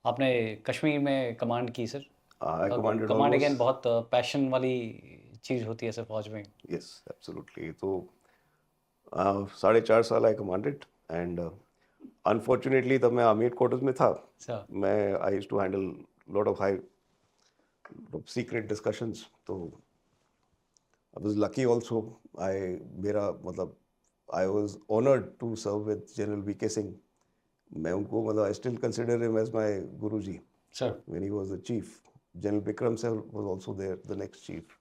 आपने कश्मीर में कमांड की sir. I commanded command again almost, बहुत पैशन वाली चीज़ होती है सर फौज में। yes, absolutely. तो 4.5 साल I commanded and unfortunately तब मैं आर्मी हेडक्वार्टर्स में था. सर मैं I used to handle lot of high secret discussions. तो I was lucky also. मेरा मतलब I was honored to serve with General VK Singh. मैं उनको मतलब I still consider him as my Guruji sir when he was the chief. General Bikram sir was also there, the next chief.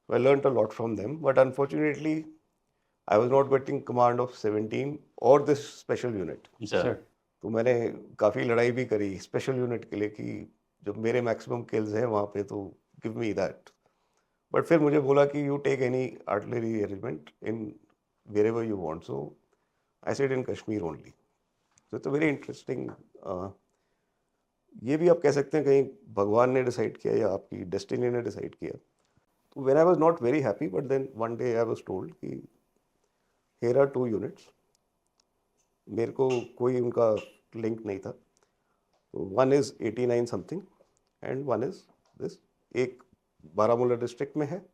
So I learned a lot from them, but unfortunately, I was not getting command of 17 or this special unit. Sir तो मैंने काफ़ी लड़ाई भी करी special unit के लिए कि जब मेरे मैक्सिमम किल्स हैं वहाँ पे तो गिव मी दैट. बट फिर मुझे बोला कि you take any artillery element in wherever you want. So I said in Kashmir only. So it's very interesting. ये भी आप कह सकते हैं कहीं भगवान ने डिसाइड किया या आपकी डेस्टिनी ने डिसाइड किया. तो when I was not very happy but then one day I was told कि हियर आर 2 यूनिट्स. मेरे को कोई उनका लिंक नहीं था. तो one is 89 something and one is this. एक बारामूला डिस्ट्रिक्ट में है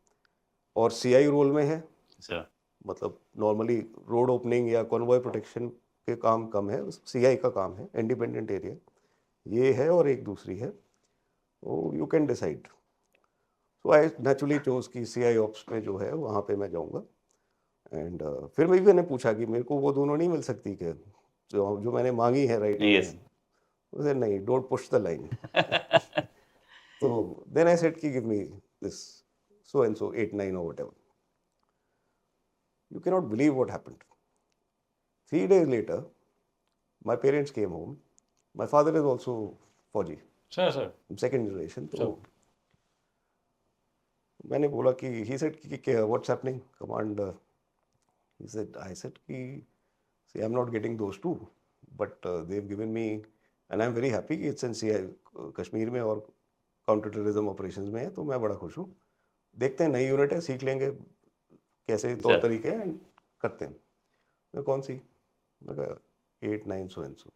और सीआई रोल में है. सर मतलब नॉर्मली रोड ओपनिंग या कॉन्वॉय प्रोटेक्शन के काम कम है, सीआई का काम है. इंडिपेंडेंट एरिया ये है और एक दूसरी है. तो you can decide. So I naturally chose कि सीआई ऑप्स में जो है वहाँ पे मैं जाऊँगा. एंड फिर भी मैंने पूछा कि मेरे को वो दोनों नहीं मिल सकती क्या जो जो मैंने मांगी है राइट. यस उसे नहीं, डोंट पुश द लाइन. तो देन आई सेड कि give me this so and so 8 9 or whatever. You cannot believe what happened. 3 days later, my parents came home. My father is also फौजी, sir sir second generation. तो sir मैंने बोला कि he said कि क्या what's happening command. He said I said कि see I'm not getting those two, but they've given me and I'm very happy कि it's in CI Kashmir में और काउंटर टेररिज्म ऑपरेशंस में है. तो मैं बड़ा खुश हूँ. देखते हैं नई यूनिट है, सीख लेंगे कैसे तौर सर तरीके हैं and करते हैं. मैं कौन सी? मैं कहा 8 9 so and so.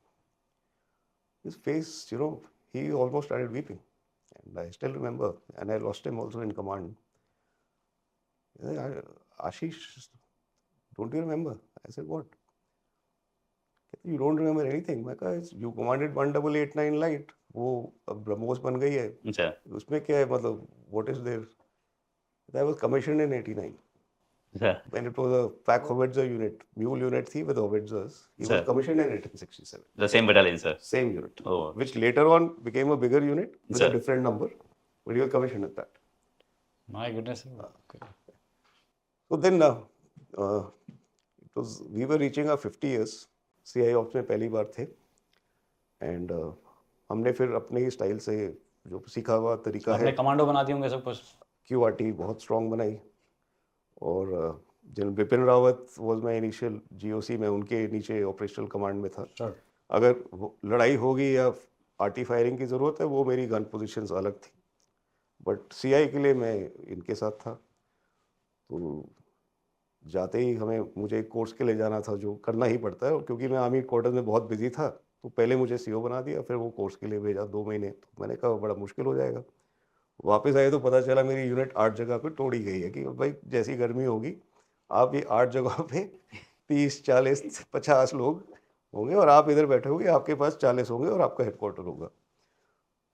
His face, he almost started weeping. And I still remember, and I lost him also in command. He said, Ashish, don't you remember? I said, what? You don't remember anything. मैं कहा, you commanded 1889 light. वो अब ब्रह्मोस बन गई है. Sir उसमें क्या है मतलब what is there? I was commissioned in 89. Sir When it was a pack howitzer unit, mule unit थी with howitzers. He was Sir. commissioned in 1867. The same battalion sir. Same unit, Oh. which later on became a bigger unit with a Sir. different number, but he was commissioned at that. My goodness. So then we were reaching our 50 years. CI ops में पहली बार थे and हमने फिर अपने ही style से जो सीखा हुआ तरीका आपने है कमांडो बना दिए होंगे सब कुछ. QRT बहुत स्ट्रांग बनाई. और general Bipin Rawat was my initial GOC. में उनके नीचे ऑपरेशनल कमांड में था. सर अगर लड़ाई होगी या आर्टी फायरिंग की ज़रूरत है वो मेरी गन पोजीशंस अलग थी. बट CI के लिए मैं इनके साथ था. तो जाते ही मुझे एक कोर्स के लिए जाना था जो करना ही पड़ता है. और क्योंकि मैं आर्मी क्वार्टर में बहुत बिजी था तो पहले मुझे CO बना दिया, फिर वो कोर्स के लिए भेजा 2 महीने. तो मैंने कहा बड़ा मुश्किल हो जाएगा. वापस आए तो पता चला मेरी यूनिट 8 जगह पे तोड़ी गई है कि भाई जैसी गर्मी होगी आप ये 8 जगह पे 30 40 50 लोग होंगे और आप इधर बैठे होंगे, आपके पास 40 होंगे और आपका हेडक्वार्टर होगा.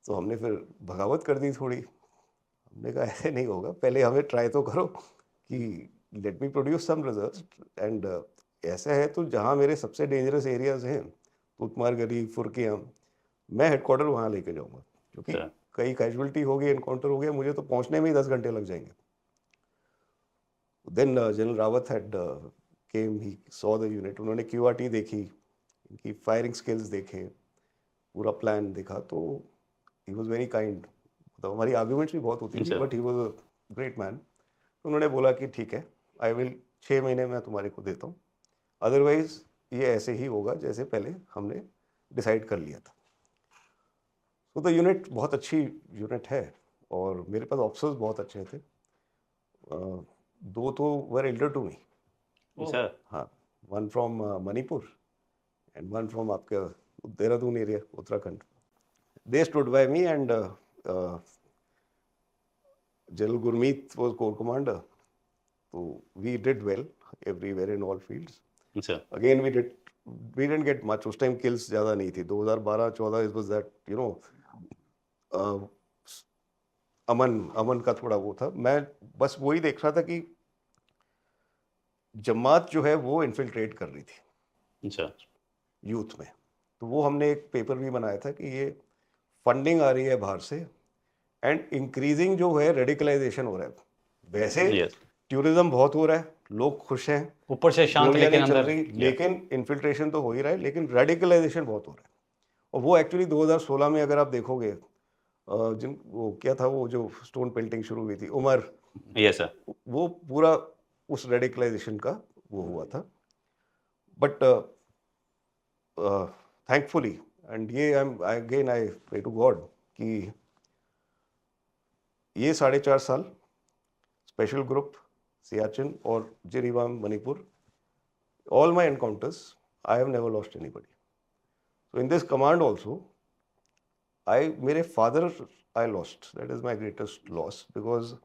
तो हमने फिर बगावत कर दी थोड़ी. हमने कहा ऐसे नहीं होगा, पहले हमें ट्राई तो करो कि let me produce some results. And ऐसा है तो जहाँ मेरे सबसे डेंजरस एरियाज हैं तुतमार गली फुरकियाँ, मैं हेडक्वार्टर वहाँ लेके जाऊँगा. क्योंकि सर कई कैजुअलिटी हो गई, एनकाउंटर हो गया, मुझे तो पहुँचने में ही 10 घंटे लग जाएंगे. Then general Rawat had came, he saw the unit. उन्होंने QRT देखी, इनकी फायरिंग स्किल्स देखे, पूरा प्लान देखा. तो ही वॉज वेरी काइंड. तो हमारी आर्ग्यूमेंट्स भी बहुत होती थी sir but he was a great man. तो उन्होंने बोला कि ठीक है, आई विल 6 महीने मैं तुम्हारे को देता हूँ, अदरवाइज ये ऐसे ही होगा जैसे पहले हमने डिसाइड कर लिया था. तो द यूनिट बहुत अच्छी यूनिट है और मेरे पास ऑफिसर्स बहुत अच्छे थे. 2 तो were elder to me. Sir हाँ, one from Manipur and one from आपका Dehradun area Uttarakhand. they stood by me, and General Gurmeet was corps commander. So we did well everywhere in all fields. अच्छा Again, we didn't get much. उस time kills ज़्यादा नहीं थी. 2012-14 it was that, you know, अमन का थोड़ा वो था. मैं बस वही देख रहा था कि जमात जो है वो इन्फिल्ट्रेट कर रही थी अच्छा यूथ में. तो वो हमने एक पेपर भी बनाया था कि ये फंडिंग आ रही है बाहर से, एंड इंक्रीजिंग जो है रेडिकलाइजेशन हो रहा है. वैसे यस टूरिज्म बहुत हो रहा है, लोग खुश हैं, ऊपर से शांत गोलियां लेकिन नहीं चल अंदर रही, लेकिन इन्फिल्ट्रेशन तो हो ही रहा है, लेकिन रेडिकलाइजेशन बहुत हो रहा है. और वो एक्चुअली 2016 में अगर आप देखोगे, जिन वो क्या था, वो जो स्टोन पेंटिंग शुरू हुई थी, उमर, यस सर वो पूरा उस रेडिकलाइजेशन का वो हुआ था. बट थैंकफुली, एंड ये again I pray to God कि ये 4.5 साल स्पेशल ग्रुप, सियाचिन और Jiribam Manipur, all my encounters, I have never lost anybody. So in this command also, मेरे father I lost. That is my greatest loss, because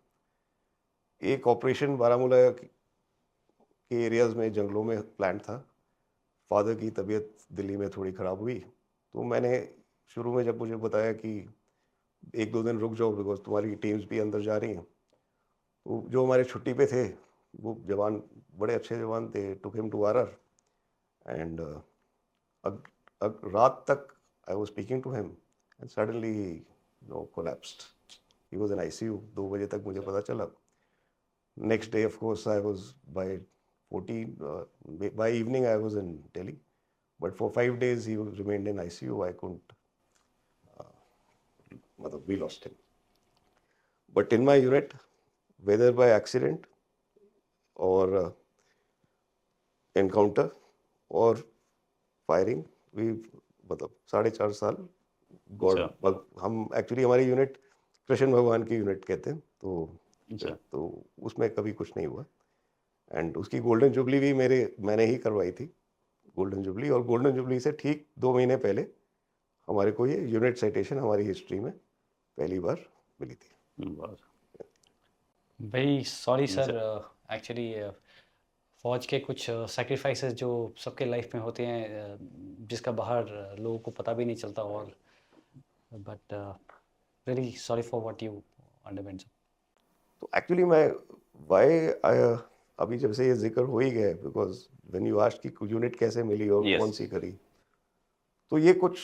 एक operation Baramulla के areas में, जंगलों में प्लान था. फादर की तबीयत दिल्ली में थोड़ी ख़राब हुई, तो मैंने शुरू में जब मुझे बताया कि 1-2 दिन रुक जाओ बिकॉज तुम्हारी टीम्स भी अंदर जा रही हैं, तो जो हमारे छुट्टी पे थे वो जवान, बड़े अच्छे जवान थे, took him to RR, and रात तक I was speaking to him, and suddenly he collapsed. He was in ICU. 2 बजे तक मुझे पता चला. Next day of course I was by 14 by evening I was in Delhi, but for 5 days he remained in ICU. I couldn't, we lost him. But in my unit, whether by accident or encounter or firing, we 4.5 साल God, हम actually हमारी unit Krishna भगवान की unit कहते हैं, तो उसमें कभी कुछ नहीं हुआ. एंड उसकी गोल्डन जुबली भी मैंने ही करवाई थी, गोल्डन जुबली. और गोल्डन जुबली से ठीक 2 महीने पहले हमारे को ये यूनिट साइटेशन हमारी हिस्ट्री में पहली बार मिली थी. Very sorry sir. एक्चुअली फौज के कुछ सेक्रीफाइसेस जो सबके लाइफ में होते हैं, जिसका बाहर लोगों को पता भी नहीं चलता. और but really sorry for what you underwent sir. तो एक्चुअली मैं अभी जब से ये जिक्र हो ही गया, बिकॉज व्हेन यू आस्क्ड कि यूनिट कैसे मिली और Yes. कौन सी करी, तो ये कुछ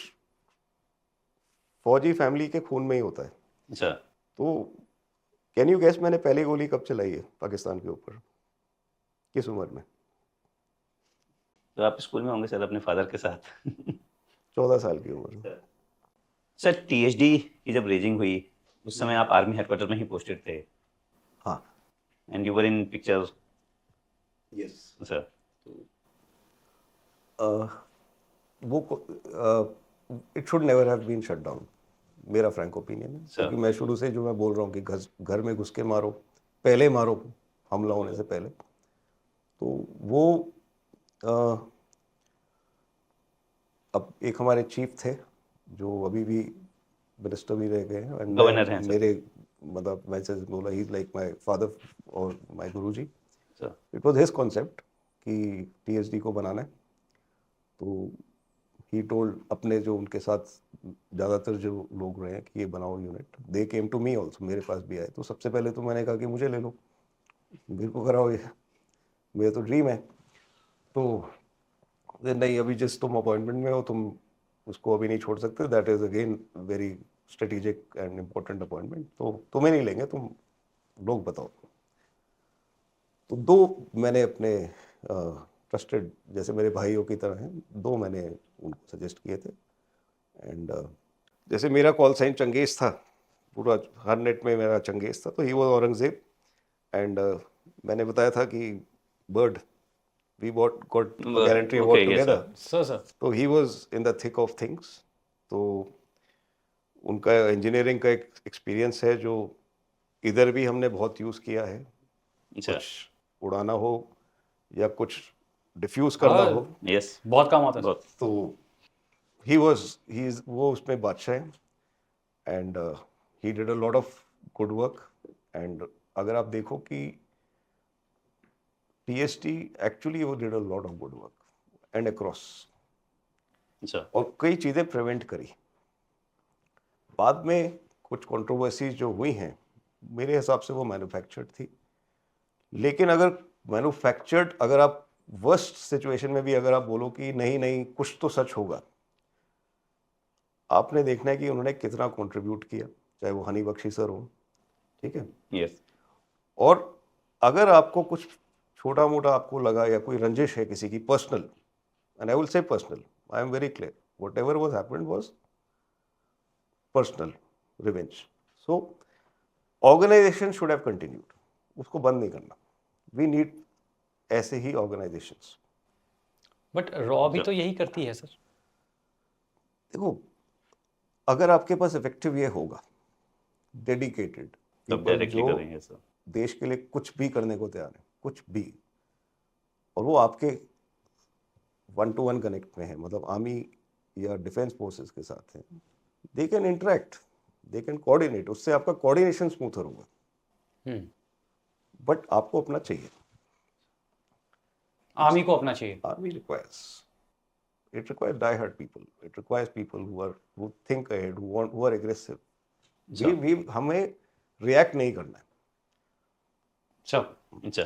फौजी फैमिली के खून में ही होता है. अच्छा तो कैन यू गेस मैंने पहली गोली कब चलाई है पाकिस्तान के ऊपर, किस उम्र में? तो आप स्कूल में होंगे सर अपने फादर के साथ. 14 साल की उम्र में. सर टीएचडी की जब रेजिंग हुई उस समय आप आर्मी हेडक्वार्टर में ही पोस्टेड थे, हाँ. And you were in picture yes. Sir. वो it should never have been shut down, मेरा फ्रैंक ओपिनियन है. क्योंकि मैं शुरू से जो मैं बोल रहा हूँ कि घर में घुस के मारो, पहले मारो हमला होने से पहले. तो वो अब एक हमारे चीफ थे जो अभी भी मिनिस्टर भी रह गए हैं, and गवर्नर हैं सर. मेरे मैं से बोला ही लाइक माय फादर और my Guruji. Sir it was his concept कि टीएचडी को बनाना है. तो ही टोल्ड अपने जो उनके साथ ज़्यादातर जो लोग रहे हैं कि ये बनाओ unit. They came to me also, मेरे पास भी आए. तो सबसे पहले तो मैंने कहा कि मुझे ले लो, मेरे को कराओ, ये मेरा तो ड्रीम है. तो नहीं, अभी जिस तुम अपॉइंटमेंट में हो तुम उसको अभी नहीं छोड़ सकते. That is again very strategic and important appointment, तो तुम्हें नहीं लेंगे, तुम लोग बताओ. तो 2 मैंने अपने ट्रस्टेड, जैसे मेरे भाइयों की तरह हैं, 2 मैंने उनको सजेस्ट किए थे. एंड जैसे मेरा कॉल साइन चंगेज था, पूरा हर नेट में मेरा चंगेज था, तो ही वाज औरंगजेब. एंड मैंने बताया था कि बर्ड we got gallantry award together. Sir तो he was in the thick of things. तो उनका इंजीनियरिंग का एक एक्सपीरियंस है जो इधर भी हमने बहुत यूज़ किया है. अच्छा कुछ उड़ाना हो या कुछ डिफ्यूज करना हो, यस बहुत काम आता है. बहुत तो वो उसमें बादशाह हैं. And he did a lot of good work. And अगर आप देखो कि टीएसटी एक्चुअली वो did a lot of good work and across, अच्छा. और कई चीज़ें प्रिवेंट करी. बाद में कुछ कंट्रोवर्सीज जो हुई हैं, मेरे हिसाब से वो मैन्युफैक्चर्ड थी. लेकिन अगर मैन्युफैक्चर्ड, अगर आप वर्स्ट सिचुएशन में भी अगर आप बोलो कि नहीं नहीं कुछ तो सच होगा, आपने देखना है कि उन्होंने कितना कंट्रीब्यूट किया, चाहे वो हनी बख्शी सर हो, ठीक है. यस. और अगर आपको कुछ छोटा मोटा आपको लगा या कोई रंजिश है किसी की personal, and I will say personal, I am very clear, whatever was happened was personal revenge. So organisation should have continued, उसको बंद नहीं करना. वी नीड ऐसे ही ऑर्गेनाइजेशंस. बट रॉ भी तो यही करती है सर. देखो, अगर आपके पास इफेक्टिव ये होगा, डेडिकेटेड तब पीपल डायरेक्टली जो करेंगे सर. देश के लिए कुछ भी करने को तैयार है, कुछ भी, और वो आपके 1-to-1 कनेक्ट में है, मतलब आर्मी या डिफेंस फोर्सेस के साथ हैं, they can interact, they can coordinate, उससे आपका कोऑर्डिनेशन स्मूथर होगा. हम्म. बट आपको अपना चाहिए. आर्मी को अपना चाहिए. Army requires, it requires die-hard people. It requires people who think ahead, who are aggressive. अच्छा. हमें रिएक्ट नहीं करना है. सब. अच्छा.